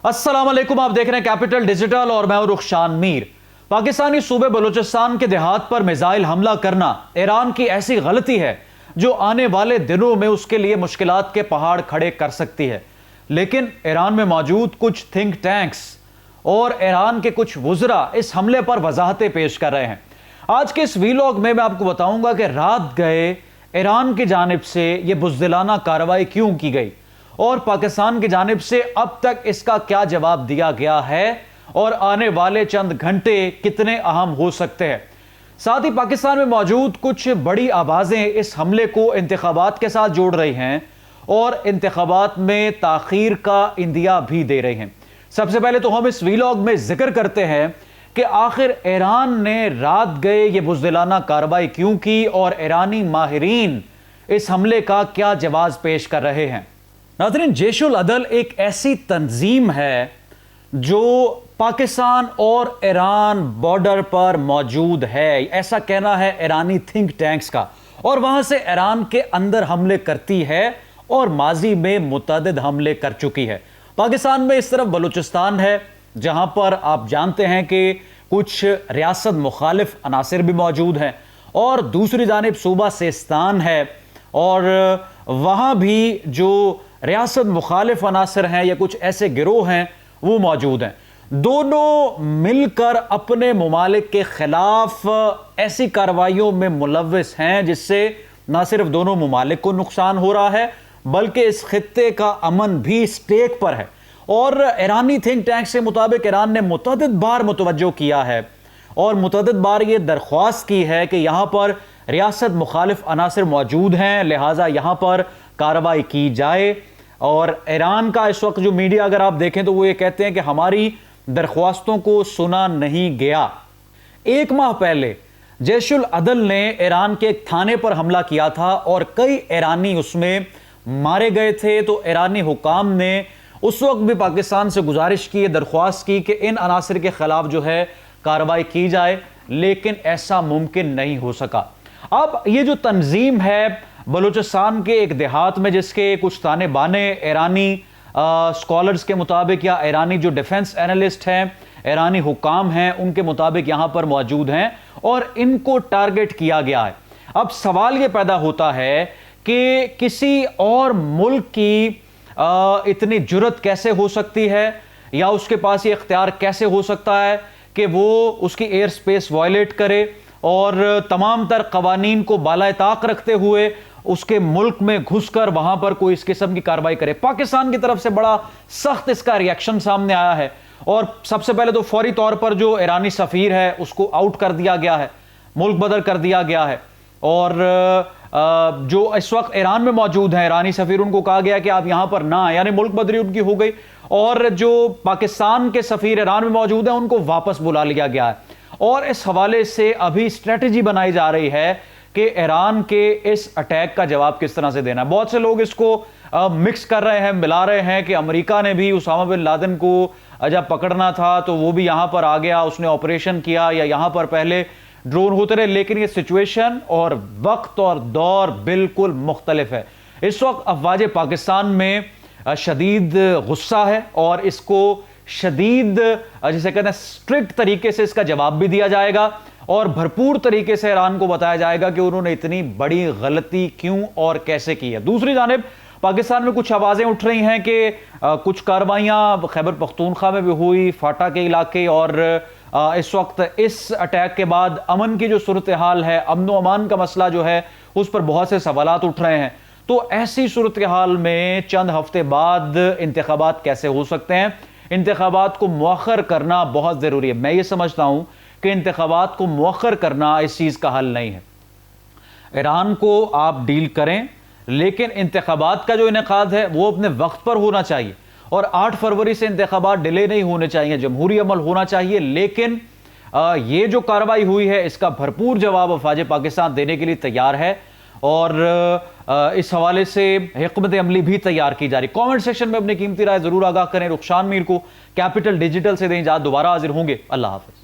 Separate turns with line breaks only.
अस्सलाम वालेकुम, आप देख रहे हैं कैपिटल डिजिटल और मैं हूं रुखशान मीर। पाकिस्तानी सूबे बलूचिस्तान के देहात पर मिसाइल हमला करना ईरान की ऐसी गलती है जो आने वाले दिनों में उसके लिए मुश्किलात के पहाड़ खड़े कर सकती है। लेकिन ईरान में मौजूद कुछ थिंक टैंक्स और ईरान के कुछ वुज़रा इस हमले पर वजाहतें पेश कर रहे हैं। आज के इस वीलॉग में मैं आपको बताऊंगा कि रात गए ईरान की जानिब से यह बुज़दिलाना कार्रवाई क्यों की गई और पाकिस्तान की जानिब से अब तक इसका क्या जवाब दिया गया है और आने वाले चंद घंटे कितने अहम हो सकते हैं। साथ ही पाकिस्तान में मौजूद कुछ बड़ी आवाजें इस हमले को इंतखाबात के साथ जोड़ रही हैं और इंतखाबात में ताखीर का इंदिया भी दे रही हैं। सबसे पहले तो हम इस वीलॉग में जिक्र करते हैं कि आखिर ईरान ने रात गए ये बुज़दिलाना कार्रवाई क्यों की और ईरानी माहिरीन इस हमले का क्या जवाब पेश कर रहे हैं। नाज़रीन, जैशुल अदल एक ऐसी तंजीम है जो पाकिस्तान और ईरान बॉर्डर पर मौजूद है, ऐसा कहना है ईरानी थिंक टैंक्स का, और वहां से ईरान के अंदर हमले करती है और माजी में मुतअद्दिद हमले कर चुकी है। पाकिस्तान में इस तरफ बलूचिस्तान है जहां पर आप जानते हैं कि कुछ रियासत मुखालिफ अनासिर भी मौजूद हैं, और दूसरी जानिब सूबा सिस्तान है और वहां भी जो रियासत मुखालिफ अनासिर हैं या कुछ ऐसे गिरोह हैं वो मौजूद हैं। दोनों मिलकर अपने मुमालिक के खिलाफ ऐसी कार्रवाइयों में मुलव्विस हैं जिससे न सिर्फ दोनों मुमालिक को नुकसान हो रहा है बल्कि इस खित्ते का अमन भी स्टेक पर है। और ईरानी थिंक टैंक के मुताबिक ईरान ने मुतअद्दिद बार मुतवज्जो किया है और मुतअद्दिद बार ये दरख्वास्त की है कि यहाँ पर रियासत मुखालिफ अनासिर मौजूद हैं, लिहाजा यहाँ पर कार्रवाई की जाए। और ईरान का इस वक्त जो मीडिया अगर आप देखें तो वो ये कहते हैं कि हमारी दरख्वास्तों को सुना नहीं गया। एक माह पहले जैशुल अदल ने ईरान के एक थाने पर हमला किया था और कई ईरानी उसमें मारे गए थे। तो ईरानी हुकाम ने उस वक्त भी पाकिस्तान से गुजारिश की, दरख्वास्त की कि इन अनासिर के खिलाफ जो है कार्रवाई की जाए, लेकिन ऐसा मुमकिन नहीं हो सका। अब ये जो तंजीम है बलूचिस्तान के एक देहात में जिसके कुछ ताने बाने ईरानी स्कॉलर्स के मुताबिक या ईरानी जो डिफेंस एनालिस्ट हैं, ईरानी हुकाम हैं, उनके मुताबिक यहाँ पर मौजूद हैं और इनको टारगेट किया गया है। अब सवाल ये पैदा होता है कि किसी और मुल्क की इतनी जुर्रत कैसे हो सकती है या उसके पास ये इख्तियार कैसे हो सकता है कि वो उसकी एयर स्पेस वायलेट करे और तमाम तर कवानीन को बाला ताक रखते हुए उसके मुल्क में घुसकर वहां पर कोई इस किस्म की कार्रवाई करे। पाकिस्तान की तरफ से बड़ा सख्त इसका रिएक्शन सामने आया है और सबसे पहले तो फौरी तौर पर जो ईरानी सफीर है उसको आउट कर दिया गया है, मुल्क बदर कर दिया गया है। और जो इस वक्त ईरान में मौजूद हैं ईरानी सफीर, उनको कहा गया कि आप यहां पर ना आए, यानी मुल्क बदरी उनकी हो गई। और जो पाकिस्तान के सफीर ईरान में मौजूद हैं उनको वापस बुला लिया गया है। और इस हवाले से अभी स्ट्रेटजी बनाई जा रही है कि ईरान के इस अटैक का जवाब किस तरह से देना है। बहुत से लोग इसको मिक्स कर रहे हैं, मिला रहे हैं कि अमेरिका ने भी उसामा बिन लादेन को जब पकड़ना था तो वो भी यहां पर आ गया, उसने ऑपरेशन किया, या यहां पर पहले ड्रोन होते रहे। लेकिन ये सिचुएशन और वक्त और दौर बिल्कुल मुख्तलिफ है। इस वक्त अफवाज पाकिस्तान में शदीद गुस्सा है और इसको शदीद जिसे कहते हैं स्ट्रिक्ट तरीके से इसका जवाब भी दिया जाएगा और भरपूर तरीके से ईरान को बताया जाएगा कि उन्होंने इतनी बड़ी गलती क्यों और कैसे की है। दूसरी जानिब पाकिस्तान में कुछ आवाजें उठ रही हैं कि कुछ कार्रवाइयां खैबर पख्तूनख्वा में भी हुई, फाटा के इलाके, और इस वक्त इस अटैक के बाद अमन की जो सूरत हाल है, अमन व अमान का मसला जो है उस पर बहुत से सवालात उठ रहे हैं। तो ऐसी सूरत हाल में चंद हफ्ते बाद इंतखाबात कैसे हो सकते हैं, इंतखाबात को मुअख्खर करना बहुत ज़रूरी है। मैं ये समझता हूं कि इंतखाबात को मुअख्खर करना इस चीज़ का हल नहीं है। ईरान को आप डील करें, लेकिन इंतखाबात का जो इनेकाद है वो अपने वक्त पर होना चाहिए और 8 फरवरी से इंतखाबात डिले नहीं होने चाहिए, जमहूरी अमल होना चाहिए। लेकिन ये जो कार्रवाई हुई है इसका भरपूर जवाब अफवाज पाकिस्तान देने के लिए तैयार है और इस हवाले से हिकमत अमली भी तैयार की जा रही। कमेंट सेक्शन में अपनी कीमती राय जरूर आगाह करें। रुखशान मीर को कैपिटल डिजिटल से दें इजाज़त, दोबारा हाजिर होंगे। अल्लाह हाफ़िज़।